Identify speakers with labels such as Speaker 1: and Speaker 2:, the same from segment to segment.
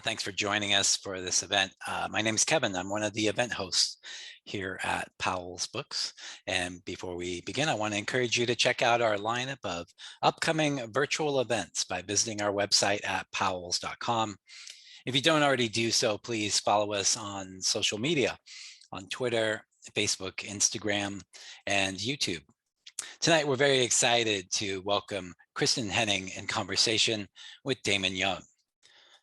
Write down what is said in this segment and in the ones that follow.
Speaker 1: Thanks for joining us for this event. My name is Kevin. I'm one of the event hosts here at Powell's Books. And before we begin, I want to encourage you to check out our lineup of upcoming virtual events by visiting our website at powells.com. If you don't already do so, please follow us on social media, on Twitter, Facebook, Instagram, and YouTube. Tonight, we're very excited to welcome Kristin Henning in conversation with Damon Young.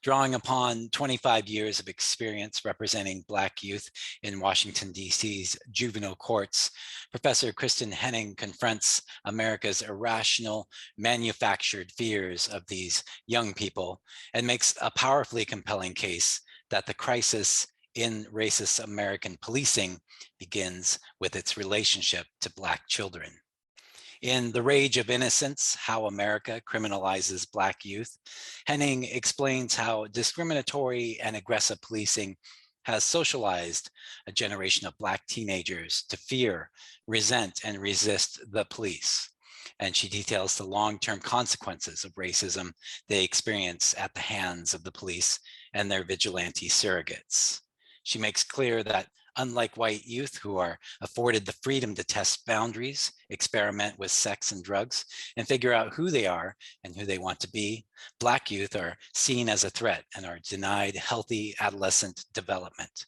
Speaker 1: Drawing upon 25 years of experience representing Black youth in Washington, D.C.'s juvenile courts, Professor Kristin Henning confronts America's irrational, manufactured fears of these young people and makes a powerfully compelling case that the crisis in racist American policing begins with its relationship to Black children. In The Rage of Innocence, How America Criminalizes Black Youth, Henning explains how discriminatory and aggressive policing has socialized a generation of Black teenagers to fear, resent, and resist the police. And she details the long-term consequences of racism they experience at the hands of the police and their vigilante surrogates. She makes clear that unlike white youth who are afforded the freedom to test boundaries, experiment with sex and drugs, and figure out who they are and who they want to be, Black youth are seen as a threat and are denied healthy adolescent development.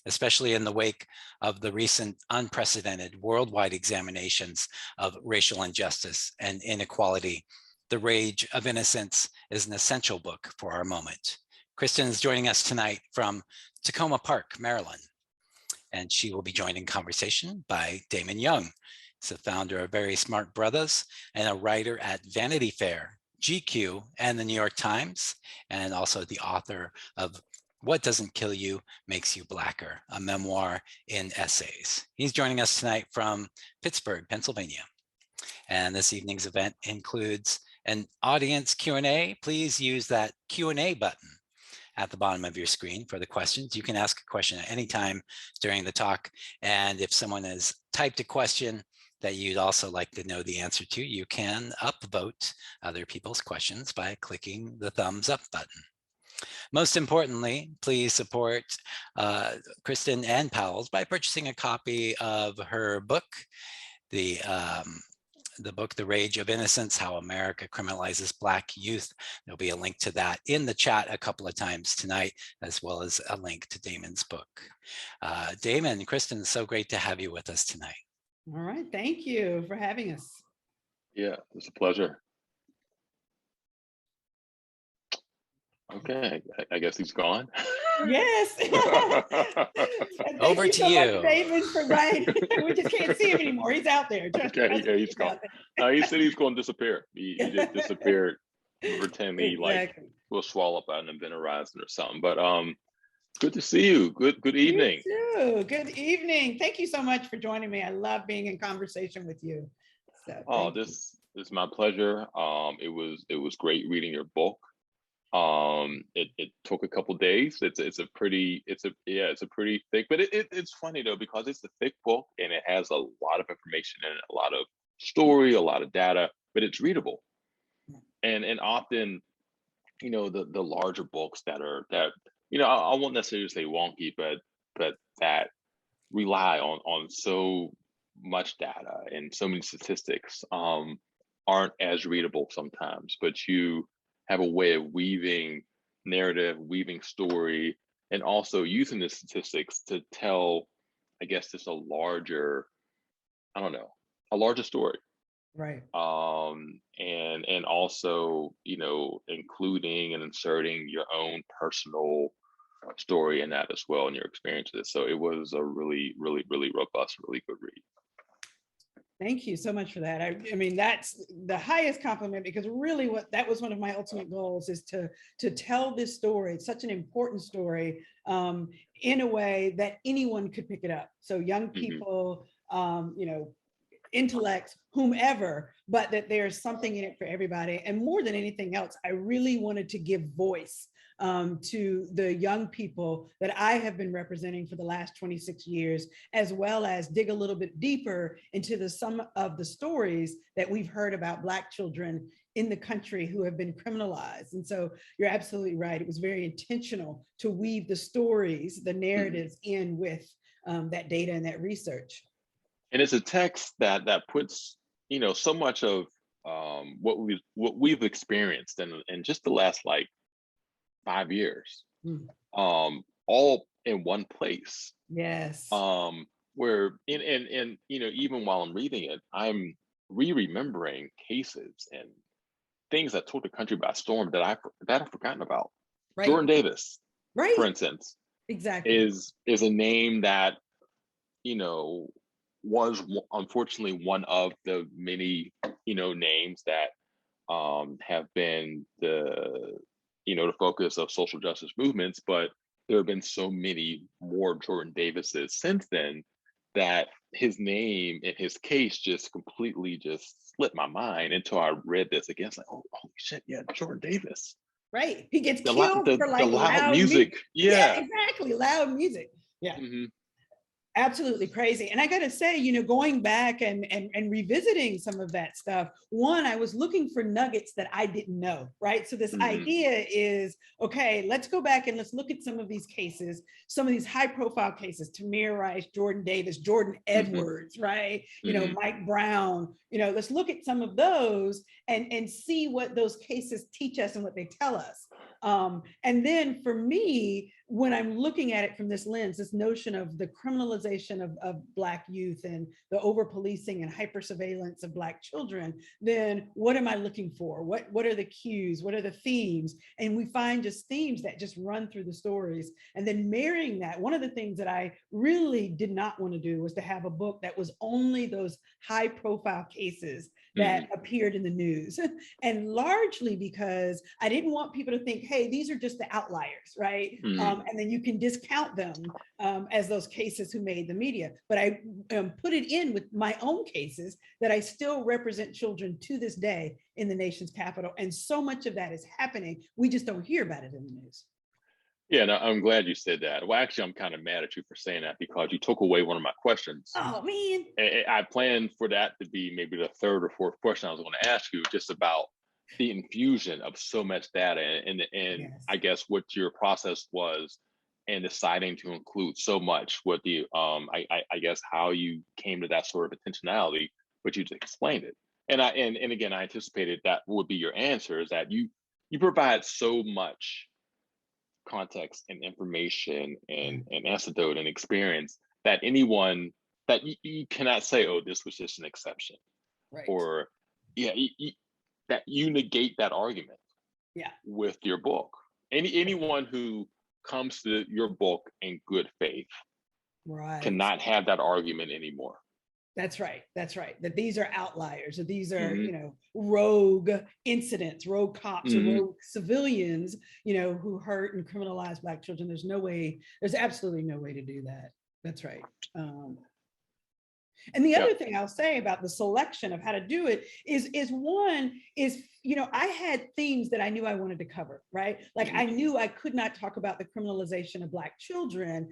Speaker 1: Especially in the wake of the recent unprecedented worldwide examinations of racial injustice and inequality, The Rage of Innocence is an essential book for our moment. Kristin is joining us tonight from Tacoma Park, Maryland, and she will be joined in conversation by Damon Young. He's the founder of VerySmartBrothas and a writer at Vanity Fair, GQ, and the New York Times, and also the author of What Doesn't Kill You Makes You Blacker, a memoir in essays. He's joining us tonight from Pittsburgh, Pennsylvania. And this evening's event includes an audience Q&A. Please use that Q&A button at the bottom of your screen for the questions. You can ask a question at any time during the talk. And if someone has typed a question that you'd also like to know the answer to, you can upvote other people's questions by clicking the thumbs up button. Most importantly, please support Kristin and Powell's by purchasing a copy of her book, the book, The Rage of Innocence, How America Criminalizes Black Youth. There'll be a link to that in the chat a couple of times tonight, as well as a link to Damon's book. Damon, Kristin, it's so great to have you with us tonight.
Speaker 2: All right, thank you for having us.
Speaker 3: Yeah, it's a pleasure. Okay, I guess he's gone.
Speaker 2: Yes.
Speaker 1: Over to you.
Speaker 2: David, for right. We just can't see him anymore. He's out there.
Speaker 3: Okay, yeah, he's gone. He said he's going to disappear. He just disappeared. Pretend he like will swallow up an event horizon or something. But good to see you. Good evening.
Speaker 2: You too. Good evening. Thank you so much for joining me. I love being in conversation with you. So,
Speaker 3: this is my pleasure. It was great reading your book. It took a couple days. It's a pretty thick, but it's funny though, because it's a thick book and it has a lot of information and a lot of story, a lot of data, but it's readable. And often, the larger books that I won't necessarily say wonky, but that rely on so much data and so many statistics aren't as readable sometimes, but you have a way of weaving narrative, weaving story, and also using the statistics to tell, I guess, just a larger story.
Speaker 2: Right.
Speaker 3: And also, including and inserting your own personal story in that as well, and your experiences. So it was a really, really, really robust, really good read.
Speaker 2: Thank you so much for that. I mean, that's the highest compliment, because really that was one of my ultimate goals, is to tell this story. It's such an important story in a way that anyone could pick it up. So young people, intellects, whomever, but that there's something in it for everybody. And more than anything else, I really wanted to give voice to the young people that I have been representing for the last 26 years, as well as dig a little bit deeper into some of the stories that we've heard about Black children in the country who have been criminalized. And so you're absolutely right. It was very intentional to weave the stories, the narratives in with that data and that research.
Speaker 3: And it's a text that puts, so much of what we've experienced in just the last like 5 years, all in one place.
Speaker 2: Yes.
Speaker 3: Where and even while I'm reading it, I'm remembering cases and things that took the country by storm that I've forgotten about.
Speaker 2: Right.
Speaker 3: Jordan Davis,
Speaker 2: right.
Speaker 3: for instance,
Speaker 2: exactly
Speaker 3: is a name that was unfortunately one of the many names that have been the the focus of social justice movements, but there have been so many more Jordan Davises since then that his name and his case just completely just slipped my mind until I read this again. It's like, oh, holy shit, yeah, Jordan Davis.
Speaker 2: Right. He gets
Speaker 3: The
Speaker 2: killed for like
Speaker 3: loud
Speaker 2: loud
Speaker 3: music. Yeah,
Speaker 2: exactly. Loud music. Yeah.
Speaker 3: Mm-hmm.
Speaker 2: Absolutely crazy. And I got to say, going back and revisiting some of that stuff, one, I was looking for nuggets that I didn't know, right? So this idea is, okay, let's go back and let's look at some of these cases, some of these high profile cases, Tamir Rice, Jordan Davis, Jordan Edwards, right? Mike Brown, let's look at some of those and see what those cases teach us and what they tell us. And then for me, when I'm looking at it from this lens, this notion of the criminalization of Black youth and the over-policing and hyper-surveillance of Black children, then what am I looking for? What are the cues? What are the themes? And we find just themes that just run through the stories. And then marrying that, one of the things that I really did not want to do was to have a book that was only those high-profile cases that appeared in the news. And largely because I didn't want people to think, hey, these are just the outliers, right? And then you can discount them as those cases who made the media. But I put it in with my own cases that I still represent children to this day in the nation's capital. And so much of that is happening. We just don't hear about it in the news.
Speaker 3: Yeah, no, I'm glad you said that. Well, actually, I'm kind of mad at you for saying that because you took away one of my questions.
Speaker 2: Oh, man.
Speaker 3: I planned for that to be maybe the third or fourth question I was going to ask you, just about the infusion of so much data and yes. I guess what your process was in deciding to include so much. What the I guess how you came to that sort of intentionality, but you just explained it. And again, I anticipated that would be your answer, is that you provide so much context and information and anecdote and experience that anyone that you cannot say, oh, this was just an exception,
Speaker 2: right?
Speaker 3: Or that you negate that argument with your book. Anyone who comes to your book in good faith cannot have that argument anymore.
Speaker 2: That's right. That these are outliers, or these are, rogue incidents, rogue cops, or rogue civilians, who hurt and criminalize Black children. There's absolutely no way to do that. That's right. And the other thing I'll say about the selection of how to do it is I had themes that I knew I wanted to cover, right? Like I knew I could not talk about the criminalization of Black children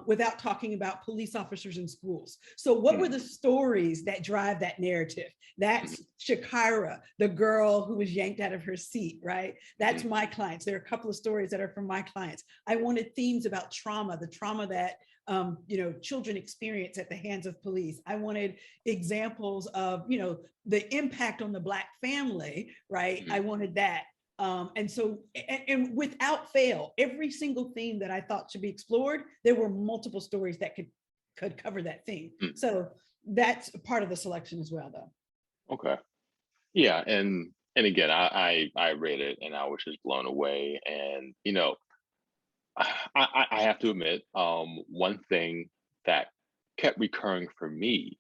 Speaker 2: without talking about police officers in schools. So what were the stories that drive that narrative? That's Shakira, the girl who was yanked out of her seat, right? That's my clients. There are a couple of stories that are from my clients. I wanted themes about trauma, the trauma that children experience at the hands of police. I wanted examples of, the impact on the Black family, right? I wanted that. And so, and without fail, every single theme that I thought should be explored, there were multiple stories that could cover that theme. So that's part of the selection as well, though.
Speaker 3: Okay. Yeah. And again, I read it and I was just blown away. And, I have to admit, one thing that kept recurring for me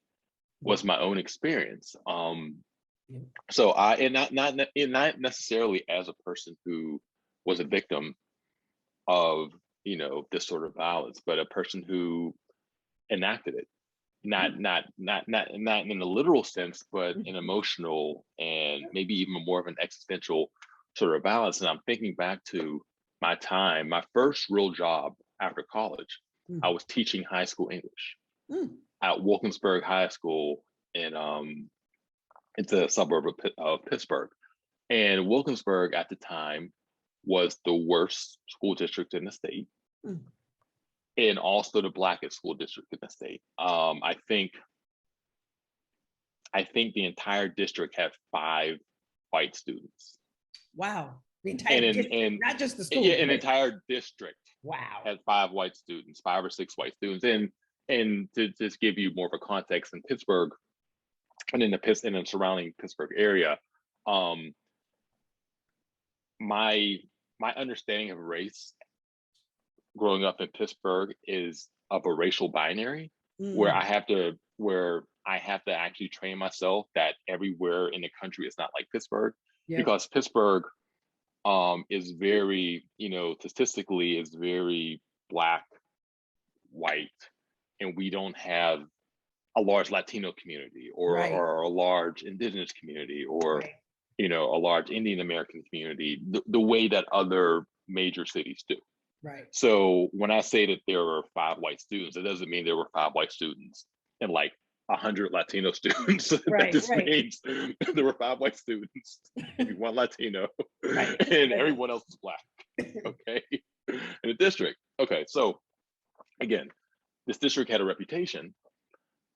Speaker 3: was my own experience. So not necessarily as a person who was a victim of this sort of violence, but a person who enacted it, not in a literal sense, but in emotional and maybe even more of an existential sort of violence. And I'm thinking back to my first real job after college. I was teaching high school English at Wilkinsburg High School in it's a suburb of Pittsburgh. And Wilkinsburg at the time was the worst school district in the state, and also the blackest school district in the state. I think the entire district had 5 white students.
Speaker 2: Wow. The entire district, not just the school.
Speaker 3: Yeah, an entire district.
Speaker 2: Wow.
Speaker 3: Had 5 white students, 5 or 6 white students. And to just give you more of a context, in Pittsburgh and in the surrounding Pittsburgh area, my understanding of race growing up in Pittsburgh is of a racial binary, where I have to actually train myself that everywhere in the country is not like Pittsburgh, because Pittsburgh is very, statistically is very black, white, and we don't have a large Latino community or a large indigenous community or a large Indian American community the way that other major cities do.
Speaker 2: Right.
Speaker 3: So when I say that there were 5 white students, it doesn't mean there were 5 white students and like 100 Latino students. That just means there were 5 white students, maybe 1 Latino, and everyone else is black. Okay, in the district. Okay, so again, this district had a reputation,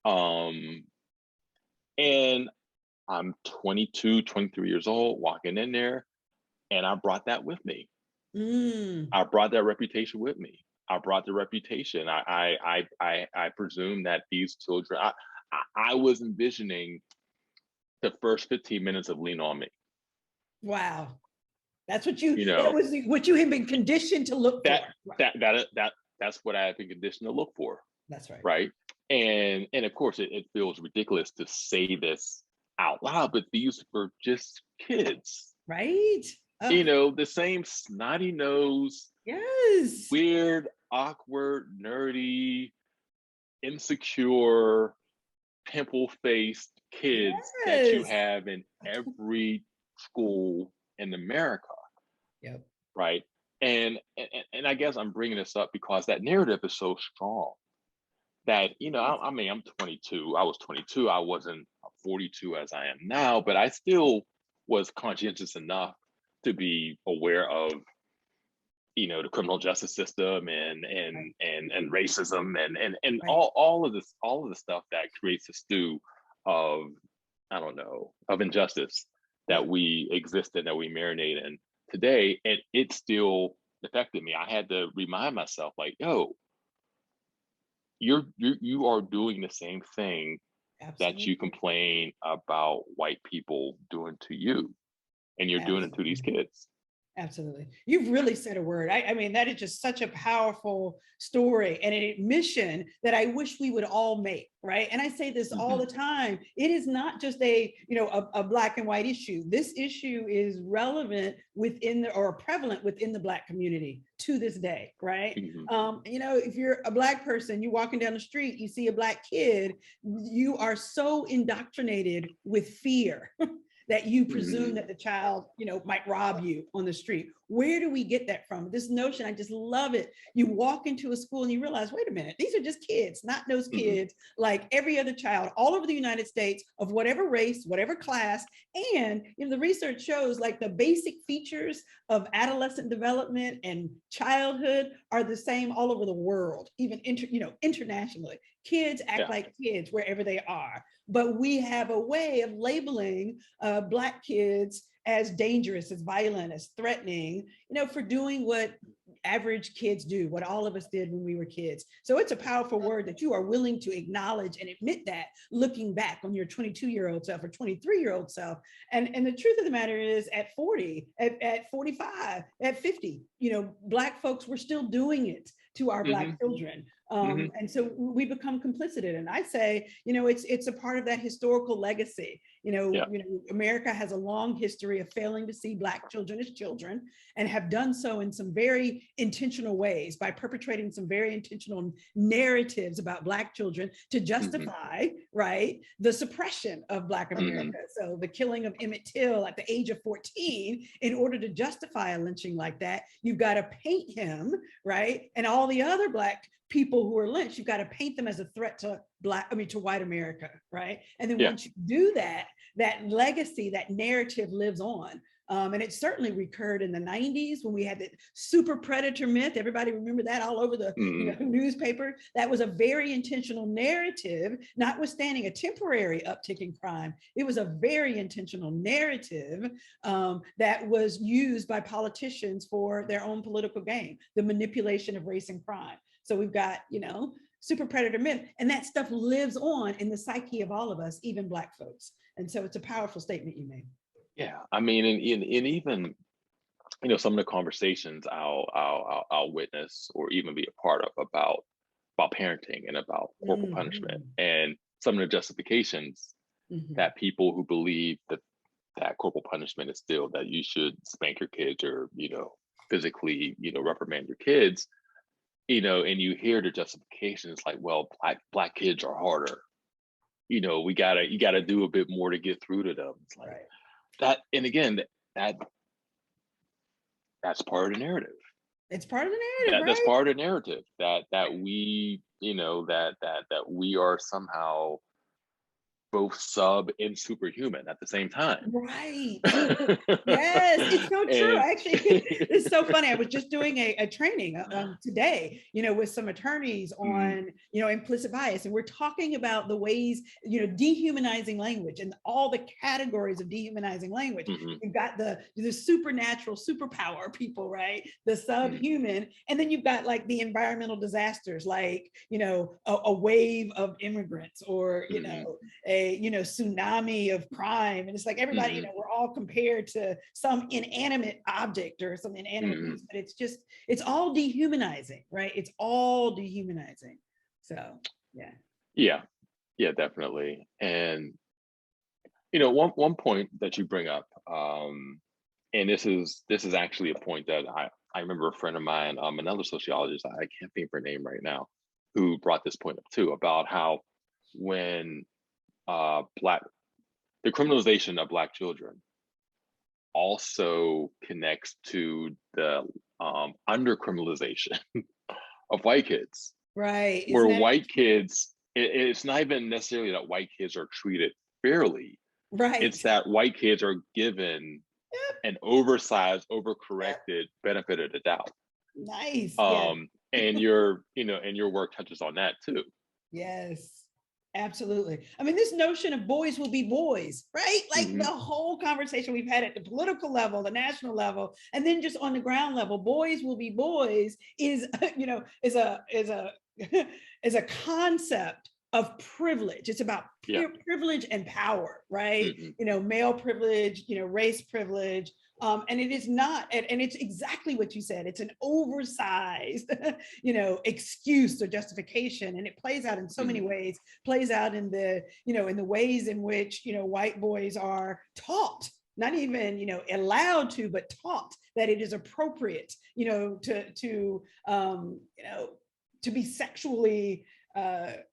Speaker 3: and I'm 22, 23 years old, walking in there, and I brought that with me. I brought that reputation with me. I brought the reputation. I presume that these children, I was envisioning the first 15 minutes of Lean On Me.
Speaker 2: Wow. That's what that was what you had been conditioned to look for.
Speaker 3: That's what I had been conditioned to look for.
Speaker 2: That's right.
Speaker 3: Right. And of course it feels ridiculous to say this out loud, but these were just kids.
Speaker 2: Right.
Speaker 3: The same snotty nose, weird, awkward, nerdy, insecure, pimple-faced kids that you have in every school in America.
Speaker 2: Yep.
Speaker 3: Right. And I guess I'm bringing this up because that narrative is so strong that, I'm 22. I was 22. I wasn't 42 as I am now, but I still was conscientious enough to be aware of, the criminal justice system and racism and all of the stuff that creates a stew of, of injustice that we exist in, that we marinate in today. And it still affected me. I had to remind myself, like, yo, you are doing the same thing that you complain about white people doing to you. And you're doing it to these kids.
Speaker 2: Absolutely. You've really said a word. I mean, that is just such a powerful story and an admission that I wish we would all make, right? And I say this all the time. It is not just a black and white issue. This issue is relevant or prevalent within the Black community to this day, right? If you're a Black person, you're walking down the street, you see a Black kid, you are so indoctrinated with fear that you presume that the child, might rob you on the street. Where do we get that from? This notion, I just love it. You walk into a school and you realize, wait a minute, these are just kids, not those kids, like every other child all over the United States of whatever race, whatever class. And the research shows like the basic features of adolescent development and childhood are the same all over the world, even internationally. Kids act like kids wherever they are. But we have a way of labeling Black kids as dangerous, as violent, as threatening, for doing what average kids do, what all of us did when we were kids. So it's a powerful word that you are willing to acknowledge and admit that looking back on your 22-year-old self or 23-year-old self. And the truth of the matter is at 40, at 45, at 50, Black folks were still doing it to our Black children. And so we become complicit in it. And I say, it's a part of that historical legacy. America has a long history of failing to see Black children as children and have done so in some very intentional ways by perpetrating some very intentional narratives about Black children to justify, right, the suppression of Black America. So the killing of Emmett Till at the age of 14, in order to justify a lynching like that, you've got to paint him, right, and all the other Black people who are lynched, you've got to paint them as a threat to white America, right? And then once you do that, that legacy, that narrative lives on. And it certainly recurred in the 90s when we had the super predator myth. Everybody remember that all over the newspaper. That was a very intentional narrative, notwithstanding a temporary uptick in crime. It was a very intentional narrative that was used by politicians for their own political gain, the manipulation of race and crime. So we've got, super predator myth, and that stuff lives on in the psyche of all of us, even Black folks. And so it's a powerful statement you made.
Speaker 3: Yeah, I mean, and even some of the conversations I'll witness or even be a part of about parenting and about corporal punishment, and some of the justifications that people who believe that corporal punishment is still that you should spank your kids or physically reprimand your kids, and you hear the justification. It's like, well, black kids are harder. You gotta do a bit more to get through to them. It's like that, and again, that's part of the narrative.
Speaker 2: It's part of the narrative.
Speaker 3: That's part of the narrative that we, that we are somehow both sub and superhuman at the same time.
Speaker 2: Right. Yes, it's so true. Actually, it's so funny. I was just doing a training today, with some attorneys on, implicit bias. And we're talking about the ways, dehumanizing language and all the categories of dehumanizing language. You've got the supernatural, superpower people, right? The subhuman. And then you've got like the environmental disasters, like, a wave of immigrants or, a tsunami of crime. And it's like everybody, we're all compared to some inanimate object or some inanimate piece, but it's all dehumanizing, right? It's all dehumanizing. So yeah,
Speaker 3: definitely. And one point that you bring up, and this is actually a point that I remember a friend of mine, another sociologist, I can't think of her name right now, who brought this point up too, about how when the criminalization of Black children also connects to the under criminalization of white kids,
Speaker 2: right?
Speaker 3: Where white kids, it's not even necessarily that white kids are treated fairly,
Speaker 2: right?
Speaker 3: It's that white kids are given an oversized, overcorrected benefit of the doubt.
Speaker 2: Nice.
Speaker 3: And your work touches on that too.
Speaker 2: Yes. Absolutely. I mean, this notion of boys will be boys, right? Like the whole conversation we've had at the political level, the national level, and then just on the ground level, boys will be boys is a concept of privilege. It's about privilege and power, right? Male privilege, race privilege. And it is not, and it's exactly what you said. It's an oversized, excuse or justification, and it plays out in so many ways. Plays out in the, in the ways in which white boys are taught, not even allowed to, but taught that it is appropriate, to be sexually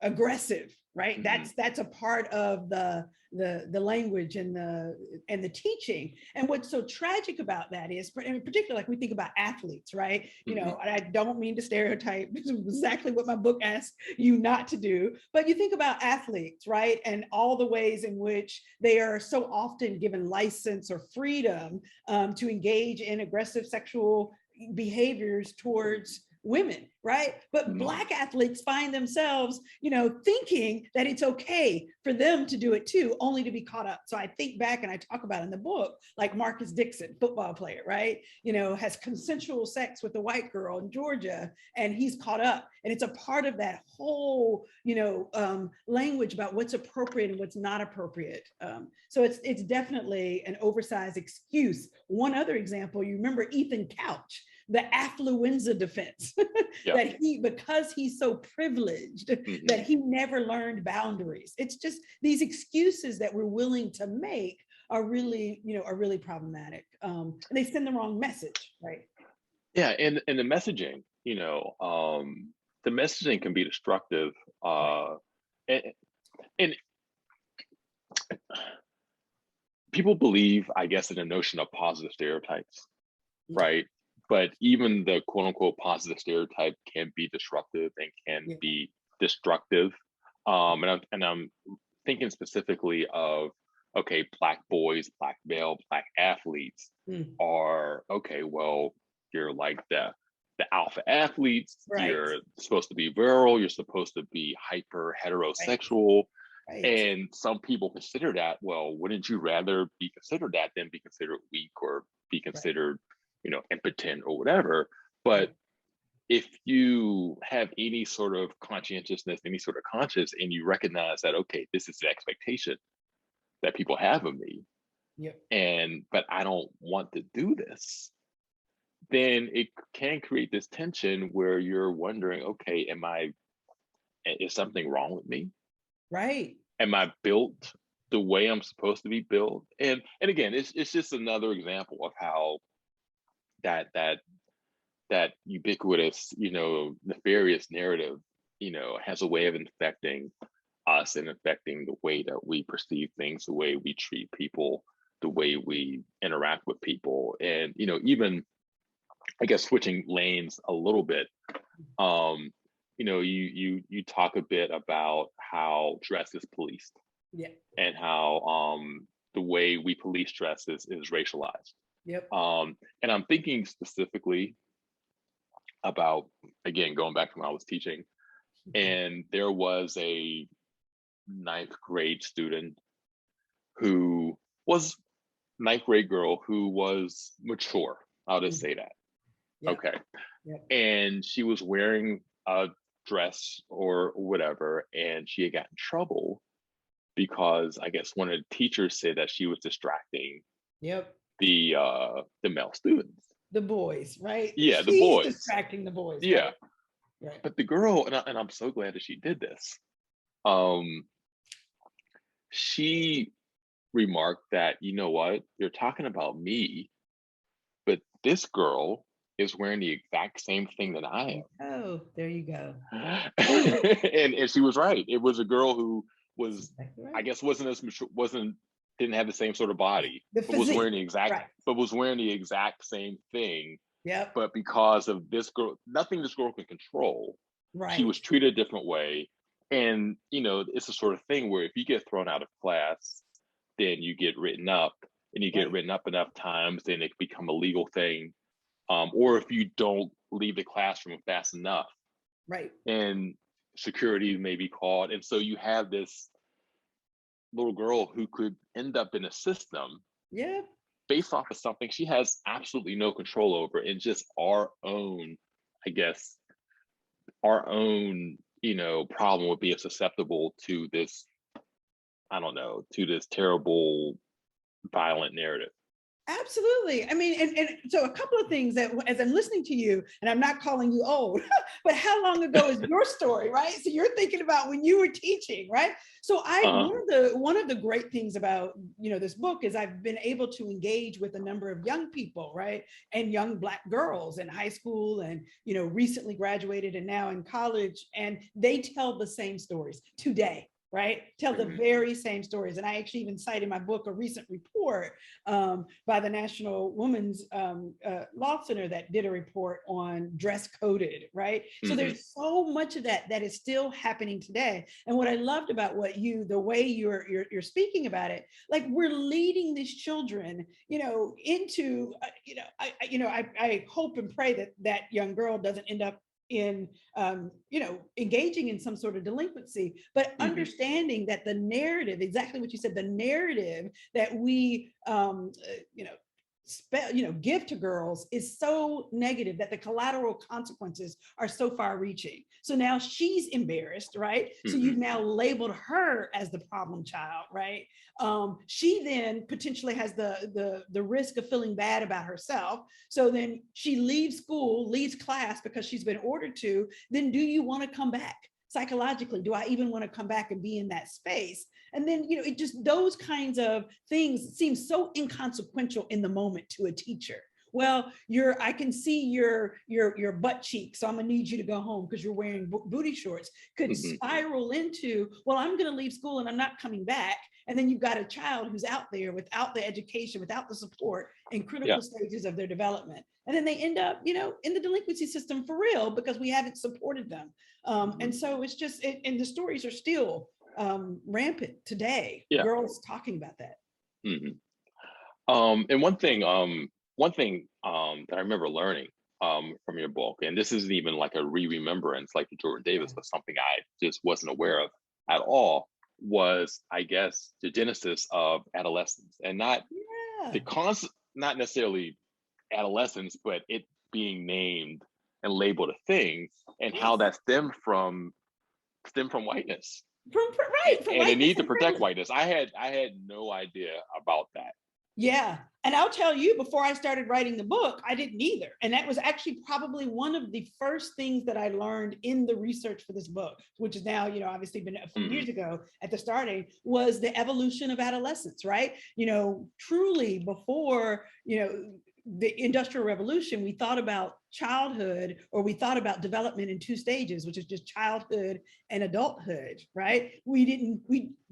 Speaker 2: aggressive, right? That's a part of the language and the teaching. And what's so tragic about that is, in particular, like we think about athletes, right? I don't mean to stereotype. This is exactly what my book asks you not to do. But you think about athletes, right? And all the ways in which they are so often given license or freedom to engage in aggressive sexual behaviors towards women, right? But Black athletes find themselves, thinking that it's okay for them to do it too, only to be caught up. So I think back, and I talk about in the book, like Marcus Dixon, football player, right? Has consensual sex with a white girl in Georgia, and he's caught up. And it's a part of that whole, language about what's appropriate and what's not appropriate. So it's definitely an oversized excuse. One other example, you remember Ethan Couch, the affluenza defense, that because he's so privileged, that he never learned boundaries. It's just these excuses that we're willing to make are really problematic. And they send the wrong message, right?
Speaker 3: Yeah, and the messaging, the messaging can be destructive. And people believe, I guess, in the notion of positive stereotypes, right? But even the quote unquote positive stereotype can be disruptive and can be destructive. And I'm thinking specifically of okay, Black boys, Black male, Black athletes are, okay, well, you're like the alpha athletes,
Speaker 2: Right.
Speaker 3: you're supposed to be virile, you're supposed to be hyper heterosexual.
Speaker 2: Right.
Speaker 3: And some people consider that, well, wouldn't you rather be considered that than be considered weak or be considered, you know, impotent or whatever? But if you have any sort of conscientiousness, any sort of conscience, and you recognize that, okay, this is the expectation that people have of me, but I don't want to do this, then it can create this tension where you're wondering, okay, is something wrong with me?
Speaker 2: Right.
Speaker 3: Am I built the way I'm supposed to be built? And again, it's just another example of how that ubiquitous, you know, nefarious narrative, you know, has a way of infecting us and affecting the way that we perceive things, the way we treat people, the way we interact with people. And, you know, even, I guess, switching lanes a little bit, you know, you talk a bit about how dress is policed, and how the way we police dress is racialized. And I'm thinking specifically about, again, going back to when I was teaching, and there was a 9th grade student who was 9th grade girl who was mature. I'll just say that. Okay. And she was wearing a dress or whatever, and she had gotten in trouble because I guess one of the teachers said that she was distracting the male students.
Speaker 2: The boys, right?
Speaker 3: Yeah,
Speaker 2: She's
Speaker 3: the boys.
Speaker 2: Distracting the boys.
Speaker 3: Yeah.
Speaker 2: Right.
Speaker 3: But the girl, and I'm so glad that she did this, she remarked that, you know what, you're talking about me, but this girl is wearing the exact same thing that I am.
Speaker 2: Oh, there you go.
Speaker 3: and she was right. It was a girl who was, I guess, wasn't as mature, didn't have the same sort of body, but was wearing the exact same thing. But because of this girl, nothing this girl could control, she was treated a different way. And, you know, it's the sort of thing where if you get thrown out of class, then you get written up, and you get written up enough times, then it can become a legal thing. Or if you don't leave the classroom fast enough, and security may be called. And so you have this little girl who could end up in a system based off of something she has absolutely no control over, and just our own, I guess, you know, problem with being susceptible to this, I don't know, to this terrible, violent narrative.
Speaker 2: Absolutely. I mean, and so a couple of things that as I'm listening to you, and I'm not calling you old, but how long ago is your story, right? So you're thinking about when you were teaching, right? So one of the great things about, you know, this book is I've been able to engage with a number of young people, right? And young Black girls in high school, and, you know, recently graduated and now in college, and they tell the same stories today. Right? Tell the very same stories. And I actually even cite in my book a recent report by the National Women's Law Center that did a report on dress coded, right? So there's so much of that is still happening today. And what I loved about the way you're speaking about it, like we're leading these children, you know, into, I hope and pray that young girl doesn't end up in you know, engaging in some sort of delinquency, but understanding that the narrative, exactly what you said, the narrative that we give to girls is so negative that the collateral consequences are so far reaching. So now she's embarrassed, right? So you've now labeled her as the problem child, right? She then potentially has the risk of feeling bad about herself. So then she leaves school, leaves class because she's been ordered to. Then do you want to come back? Psychologically, do I even want to come back and be in that space? And then, you know, it just, those kinds of things seem so inconsequential in the moment to a teacher. Well, I can see your butt cheek, so I'm gonna need you to go home because you're wearing booty shorts, could spiral into, well, I'm gonna leave school and I'm not coming back. And then you've got a child who's out there without the education, without the support in critical stages of their development. And then they end up, you know, in the delinquency system for real because we haven't supported them. And so it's just, and the stories are still rampant today. Girls talking about that.
Speaker 3: And one thing that I remember learning from your book, and this isn't even like a remembrance like Jordan Davis, but something I just wasn't aware of at all, was, I guess, the genesis of adolescence, and not the concept, not necessarily adolescence, but it being named and labeled a thing, and how that stemmed from whiteness.
Speaker 2: From
Speaker 3: and the need to
Speaker 2: and
Speaker 3: protect
Speaker 2: privilege.
Speaker 3: whiteness. I had no idea about that.
Speaker 2: Yeah. And I'll tell you, before I started writing the book, I didn't either. And that was actually probably one of the first things that I learned in the research for this book, which is now, obviously been a few years ago at the starting, was the evolution of adolescence, right? Truly before, the Industrial Revolution, we thought about childhood, or we thought about development in two stages, which is just childhood and adulthood, right? We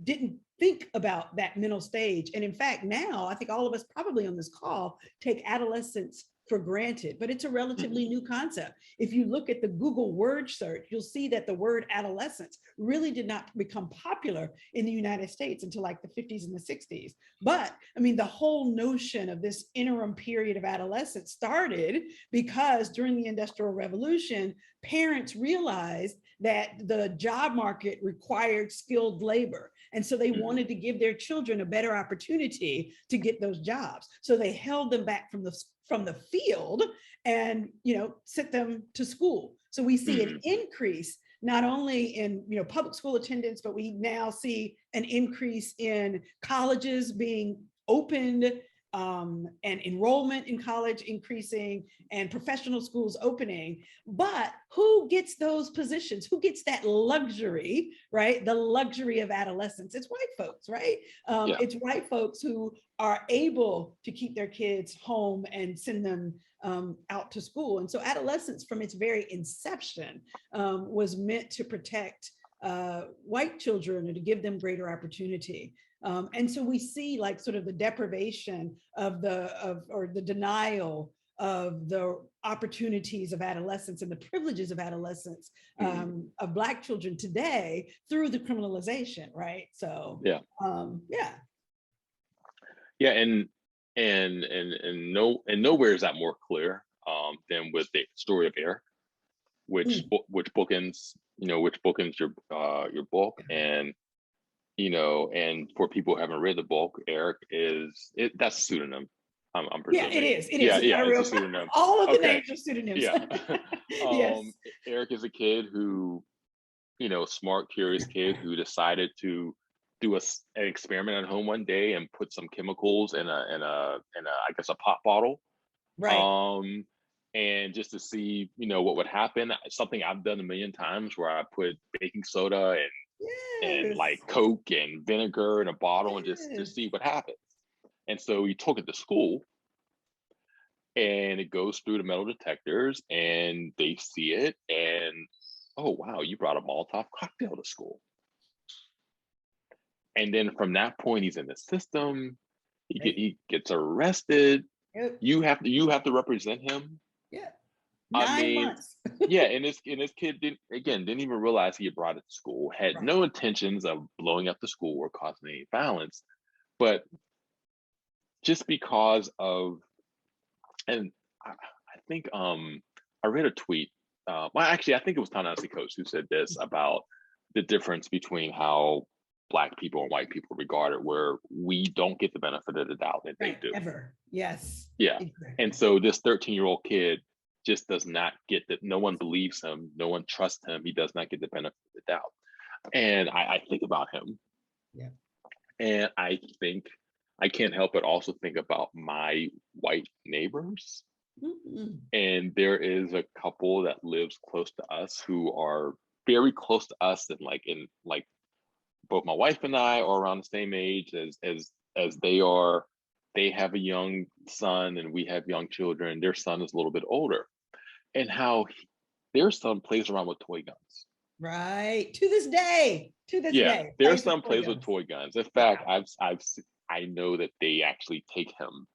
Speaker 2: didn't think about that middle stage. And in fact, now I think all of us probably on this call take adolescence for granted, but it's a relatively new concept. If you look at the Google word search, you'll see that the word adolescence really did not become popular in the United States until like the 50s and the 60s. But I mean, the whole notion of this interim period of adolescence started because during the Industrial Revolution, parents realized that the job market required skilled labor. And so they wanted to give their children a better opportunity to get those jobs. So they held them back from the field and sent them to school. So we see an increase not only in public school attendance, but we now see an increase in colleges being opened, and enrollment in college increasing, and professional schools opening. But who gets those positions? Who gets that luxury, right? The luxury of adolescence. It's white folks, right? It's white folks who are able to keep their kids home and send them out to school. And so adolescence, from its very inception, was meant to protect white children and to give them greater opportunity. And so we see like sort of the deprivation or the denial of the opportunities of adolescence and the privileges of adolescence of Black children today through the criminalization, right? So
Speaker 3: and nowhere is that more clear than with the story of Eric, which bookends your book. And and for people who haven't read the book, Eric that's a pseudonym. I'm presuming.
Speaker 2: Yeah, it is.
Speaker 3: It's a pseudonym.
Speaker 2: All of the names are pseudonyms.
Speaker 3: Yeah.
Speaker 2: Yes.
Speaker 3: Eric is a kid who, smart, curious kid who decided to do an experiment at home one day and put some chemicals in a I guess a pop bottle.
Speaker 2: Right.
Speaker 3: And just to see, what would happen. Something I've done a million times, where I put baking soda and like Coke and vinegar in a bottle and just to see what happens. And so he took it to school, and it goes through the metal detectors, and they see it, and oh wow, you brought a Molotov cocktail to school. And then from that point, he's in the system. He gets arrested.
Speaker 2: Yep.
Speaker 3: You have to represent him.
Speaker 2: Yeah.
Speaker 3: 9
Speaker 2: months.
Speaker 3: And this kid didn't even realize he had brought it to school. Had no intentions of blowing up the school or causing any violence, but just because of, and I think I read a tweet. Actually, I think it was Ta-Nehisi Coates who said this about the difference between how Black people and white people regard it, where we don't get the benefit of the doubt that they do.
Speaker 2: Ever. Yes.
Speaker 3: Yeah.
Speaker 2: Exactly.
Speaker 3: And so this 13-year-old kid just does not get that. No one believes him. No one trusts him. He does not get the benefit of the doubt. And I think about him.
Speaker 2: Yeah.
Speaker 3: And I think I can't help but also think about my white neighbors. Mm-hmm. And there is a couple that lives close to us who are very close to us, and like both my wife and I are around the same age as they are. They have a young son, and we have young children. Their son is a little bit older, and how their son plays around with toy guns.
Speaker 2: Right. To this day.
Speaker 3: Their son plays with toy guns. In fact, I know that they actually take him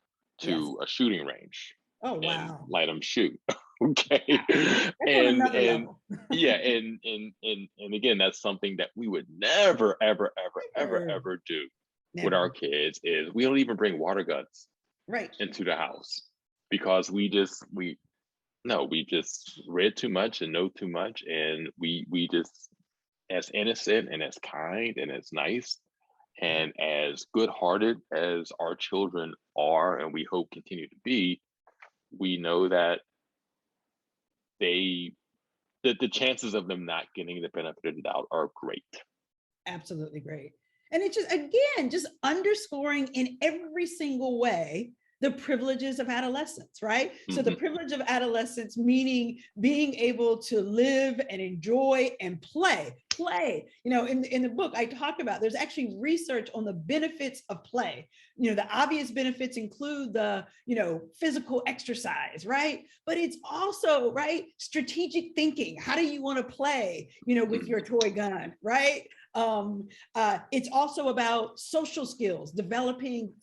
Speaker 3: to a shooting range.
Speaker 2: Oh wow.
Speaker 3: And let him shoot. Okay.
Speaker 2: That's
Speaker 3: and
Speaker 2: level.
Speaker 3: and again, that's something that we would never, ever, ever, ever, ever do. with our kids is we don't even bring water guns
Speaker 2: right
Speaker 3: into the house because we just read too much and know too much, and we just, as innocent and as kind and as nice and as good-hearted as our children are, and we hope continue to be, we know that the chances of them not getting the benefit of the doubt are great.
Speaker 2: Absolutely great. And it's just, again, just underscoring in every single way the privileges of adolescence, right? Mm-hmm. So the privilege of adolescence, meaning being able to live and enjoy and play. You know, in the book I talk about, there's actually research on the benefits of play. You know, the obvious benefits include the, you know, physical exercise, right? But it's also, right, strategic thinking. How do you want to play, you know, with your toy gun, right? It's also about social skills, developing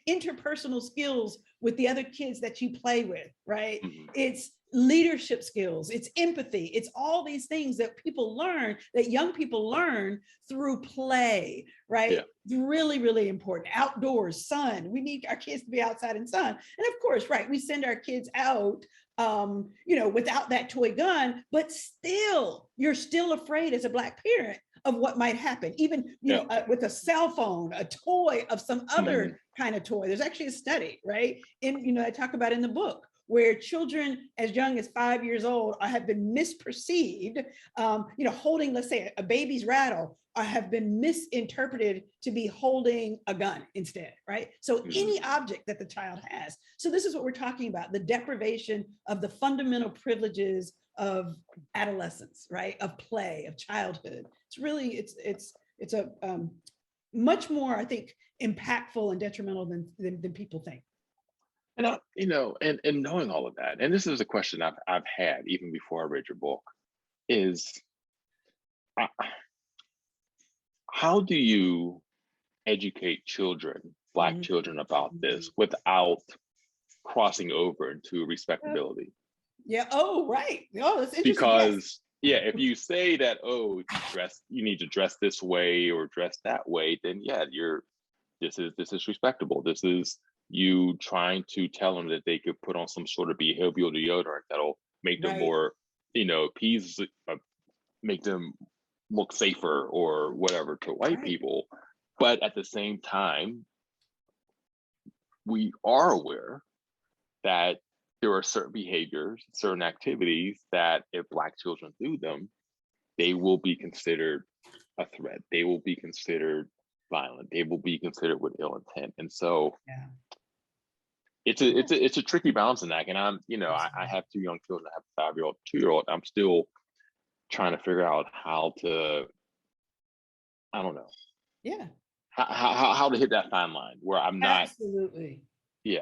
Speaker 2: interpersonal skills with the other kids that you play with, right? It's leadership skills, it's empathy, it's all these things that people learn, that young people learn through play, right? Yeah. It's really, really important. Outdoors, sun, we need our kids to be outside in sun. And of course, right, we send our kids out you know, without that toy gun, but still, you're still afraid as a Black parent of what might happen, even, you know, with a cell phone, a toy of some other kind of toy. There's actually a study, right? And, you know, I talk about in the book, where children as young as 5 years old have been misperceived, you know, holding, let's say, a baby's rattle, have been misinterpreted to be holding a gun instead, right? So any object that the child has. So this is what we're talking about, the deprivation of the fundamental privileges of adolescence, right? Of play, of childhood. It's really, it's a much more, I think, impactful and detrimental than people think.
Speaker 3: And you know, and knowing all of that, and this is a question I've had even before I read your book, is how do you educate children, Black children, about this without crossing over into respectability?
Speaker 2: Yeah. Oh, right. Oh, that's interesting.
Speaker 3: Because if you say that, oh, you need to dress this way or dress that way, then this is respectable. This is you trying to tell them that they could put on some sort of behavioral deodorant that'll make them more, you know, make them look safer or whatever to white people. But at the same time, we are aware that there are certain behaviors, certain activities that if Black children do them, they will be considered a threat. They will be considered violent. They will be considered with ill intent. And so it's a tricky balancing act. And I'm, you know, I have two young children. I have a 5-year-old, 2-year-old. I'm still trying to figure out how to, I don't know.
Speaker 2: Yeah.
Speaker 3: How to hit that fine line where I'm not.
Speaker 2: Absolutely.
Speaker 3: Yeah.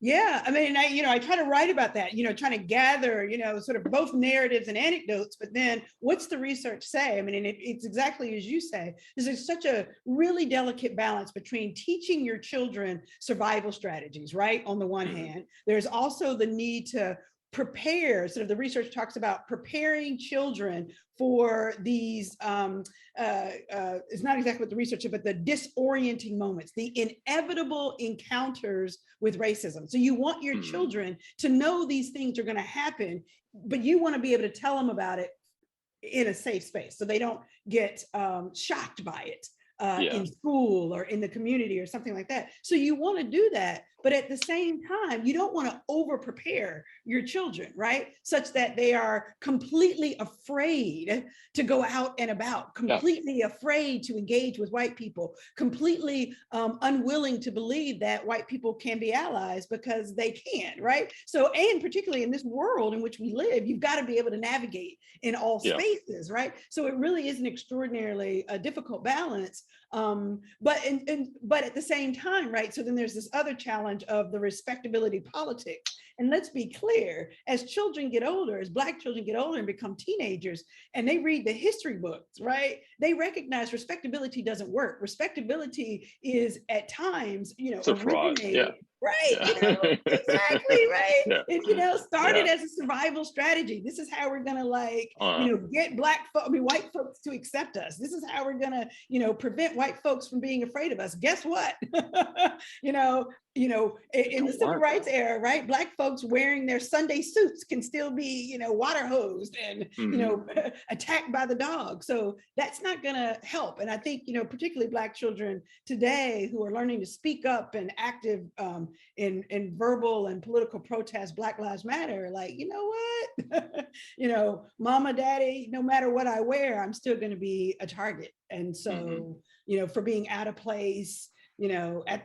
Speaker 2: Yeah. I mean, I try to write about that, you know, trying to gather, you know, sort of both narratives and anecdotes, but then what's the research say? I mean, and it's exactly as you say, there's such a really delicate balance between teaching your children survival strategies, right? On the one hand, there's also the need to prepare, sort of the research talks about preparing children for these, it's not exactly what the research is, but the disorienting moments, the inevitable encounters with racism. So you want your children to know these things are going to happen, but you want to be able to tell them about it in a safe space so they don't get shocked by it. In school or in the community or something like that. So you want to do that, but at the same time, you don't want to over prepare your children, right? Such that they are completely afraid to go out and about, completely afraid to engage with white people, completely unwilling to believe that white people can be allies because they can, right? So, and particularly in this world in which we live, you've got to be able to navigate in all spaces, right? So it really is an extraordinarily difficult balance. But at the same time, right? So then there's this other challenge of the respectability politics. And let's be clear, as children get older, as Black children get older and become teenagers, and they read the history books, right? They recognize respectability doesn't work. Respectability is at times, you know, originated Right,
Speaker 3: Yeah.
Speaker 2: exactly, right.
Speaker 3: Yeah.
Speaker 2: It, started
Speaker 3: Yeah.
Speaker 2: as a survival strategy. This is how we're gonna
Speaker 3: Uh,
Speaker 2: get white folks to accept us. This is how we're gonna, prevent white folks from being afraid of us. Guess what? you know, in the civil rights era, right? Black folks wearing their Sunday suits can still be, water hosed and, attacked by the dog. So that's not gonna help. And I think, particularly Black children today who are learning to speak up and active in verbal and political protest, Black Lives Matter, like, you know what? Mama, daddy, no matter what I wear, I'm still going to be a target. And so, for being out of place, at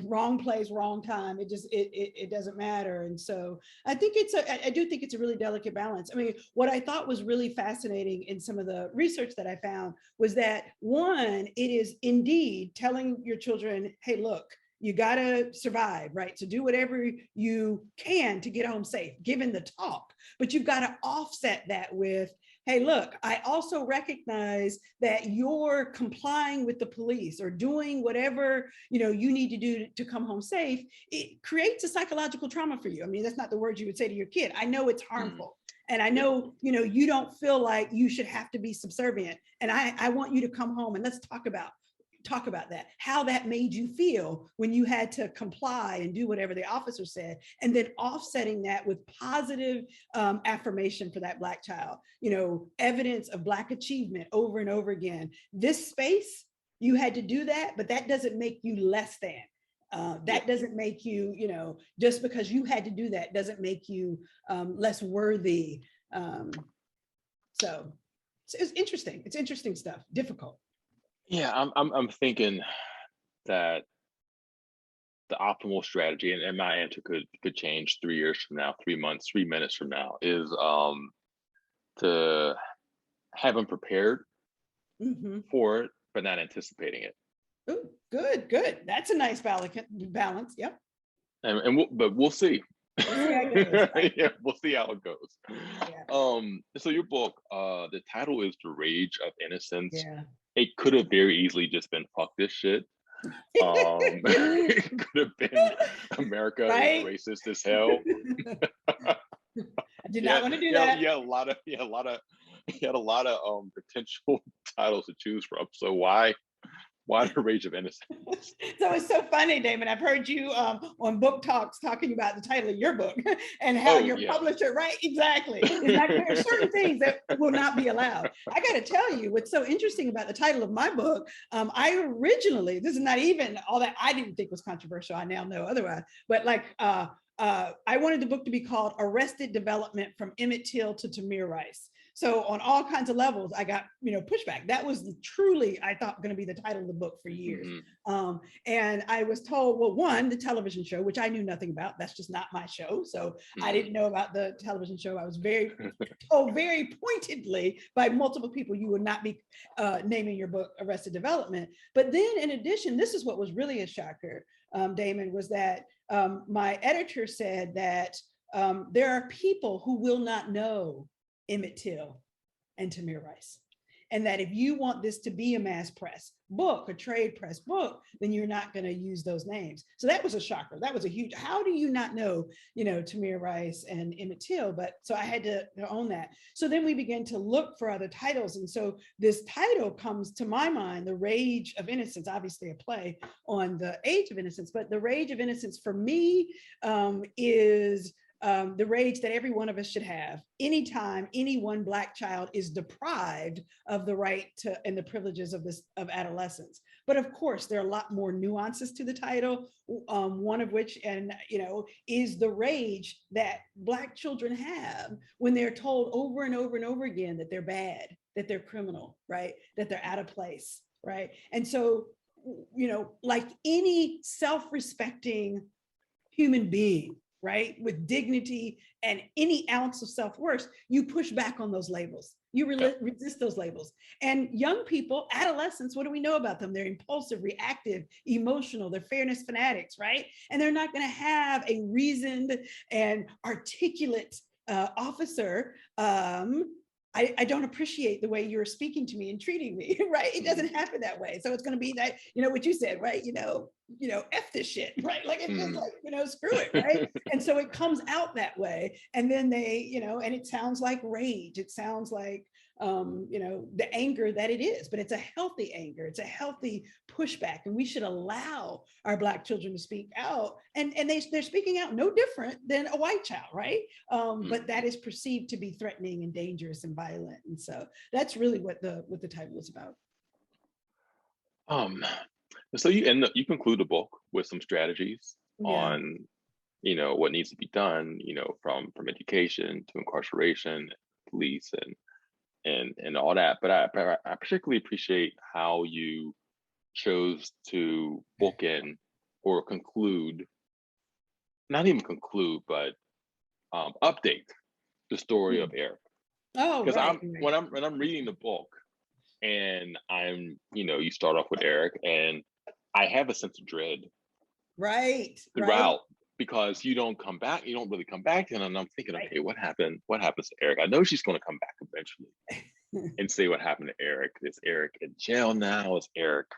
Speaker 2: wrong place, wrong time, it doesn't matter. And so I do think it's a really delicate balance. I mean, what I thought was really fascinating in some of the research that I found was that, one, it is indeed telling your children, hey, look, you got to survive, right? So do whatever you can to get home safe, given the talk, but you've got to offset that with, hey, look, I also recognize that you're complying with the police or doing whatever, you need to do to come home safe. It creates a psychological trauma for you. I mean, that's not the words you would say to your kid. I know it's harmful. And I know, you don't feel like you should have to be subservient. And I want you to come home and let's talk about that, how that made you feel when you had to comply and do whatever the officer said, and then offsetting that with positive affirmation for that Black child, evidence of Black achievement over and over again. This space, you had to do that, but that doesn't make you less than. That doesn't make you, just because you had to do that doesn't make you less worthy. So it's interesting. It's interesting stuff, difficult.
Speaker 3: Yeah, I'm thinking that the optimal strategy, and my answer could change 3 years from now, 3 months, 3 minutes from now, is to have them prepared for it, but not anticipating it.
Speaker 2: Ooh, good. That's a nice balance. Yep.
Speaker 3: But we'll see.
Speaker 2: Yeah,
Speaker 3: we'll see how it goes. Yeah. So your book, the title is The Rage of Innocence.
Speaker 2: Yeah.
Speaker 3: It could have very easily just been fuck this shit. It could have been America is racist as hell.
Speaker 2: I did not want to do that.
Speaker 3: Yeah, a lot of potential titles to choose from. So why The Rage of Innocence?
Speaker 2: So it's so funny, Damon. I've heard you on book talks talking about the title of your book and how your publisher, right? Exactly. There are certain things that will not be allowed. I got to tell you, what's so interesting about the title of my book, I originally, this is not even all that I didn't think was controversial. I now know otherwise, but I wanted the book to be called Arrested Development from Emmett Till to Tamir Rice. So on all kinds of levels, I got, pushback. That was truly, I thought, going to be the title of the book for years. And I was told, well, one, the television show, which I knew nothing about. That's just not my show. So I didn't know about the television show. I was told very pointedly by multiple people, you would not be naming your book Arrested Development. But then in addition, this is what was really a shocker, Damon, was that my editor said that there are people who will not know Emmett Till and Tamir Rice. And that if you want this to be a mass press book, a trade press book, then you're not going to use those names. So that was a shocker. That was a huge, how do you not know, Tamir Rice and Emmett Till? But so I had to own that. So then we began to look for other titles. And so this title comes to my mind, The Rage of Innocence, obviously a play on the Age of Innocence, but The Rage of Innocence for me is the rage that every one of us should have anytime any one Black child is deprived of the right to and the privileges of adolescence. But of course, there are a lot more nuances to the title, one of which, is the rage that Black children have when they're told over and over and over again that they're bad, that they're criminal, right? That they're out of place, right? And so, like any self-respecting human being, right, with dignity and any ounce of self-worth, you push back on those labels. You resist those labels. And young people, adolescents, what do we know about them? They're impulsive, reactive, emotional, they're fairness fanatics, right? And they're not going to have a reasoned and articulate officer I don't appreciate the way you're speaking to me and treating me, right? It doesn't happen that way. So it's going to be that, what you said, right? F this shit, right? Like it's just like, screw it, right? And so it comes out that way. And then they, and it sounds like rage. It sounds like, the anger that it is, but it's a healthy anger. It's a healthy pushback. And we should allow our Black children to speak out. And they're speaking out no different than a white child, right? But that is perceived to be threatening and dangerous and violent. And so that's really what the title is about.
Speaker 3: So you conclude the book with some strategies on, what needs to be done, from education to incarceration, police, and all that. But I particularly appreciate how you chose to bookend or conclude, not even conclude, but update the story of Eric.
Speaker 2: Oh,
Speaker 3: because when I'm reading the book, and you start off with Eric, and I have a sense of dread throughout, because you don't really come back, and I'm thinking, okay, what happens to Eric? I know she's going to come back eventually and say what happened to Eric. Is Eric in jail now? Is Eric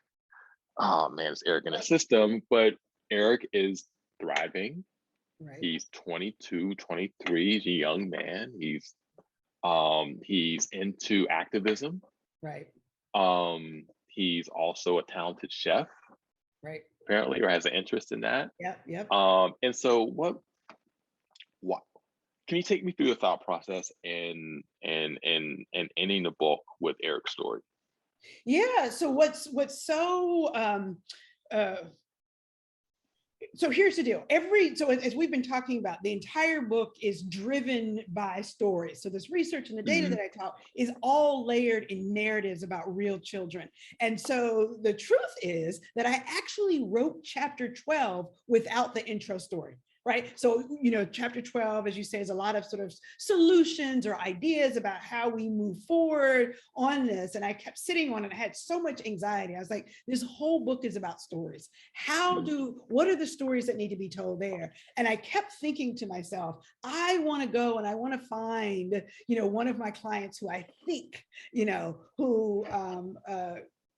Speaker 3: in a system? But Eric is thriving. He's 22, 23. He's a young man. He's into activism. He's also a talented chef. Apparently, or has an interest in that.
Speaker 2: Yep.
Speaker 3: And so what can you take me through the thought process and ending the book with Eric's story?
Speaker 2: Yeah. So what's so so here's the deal. As we've been talking about, the entire book is driven by stories. So this research and the data that I taught is all layered in narratives about real children. And so the truth is that I actually wrote chapter 12 without the intro story. Right. So, chapter 12, as you say, is a lot of sort of solutions or ideas about how we move forward on this. And I kept sitting on it. I had so much anxiety. I was like, this whole book is about stories. What are the stories that need to be told there? And I kept thinking to myself, I want to go and I want to find, one of my clients who I think, who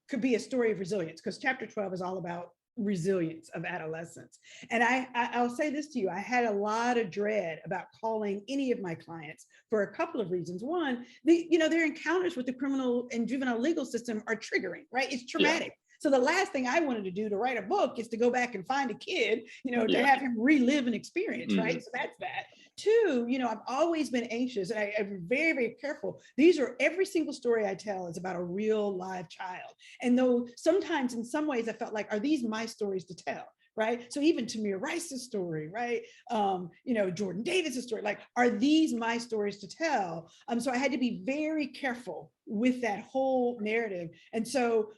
Speaker 2: could be a story of resilience, because chapter 12 is all about resilience of adolescence. And I'll say this to you, I had a lot of dread about calling any of my clients for a couple of reasons. One, their encounters with the criminal and juvenile legal system are triggering, right? It's traumatic. So the last thing I wanted to do to write a book is to go back and find a kid, to have him relive an experience, right? So that's that. Two, I've always been anxious, and I'm very, very careful. Every single story I tell is about a real live child. And though sometimes in some ways I felt like, are these my stories to tell? Right. So even Tamir Rice's story, right. Jordan Davis's story, like, are these my stories to tell? So I had to be very careful with that whole narrative. And so,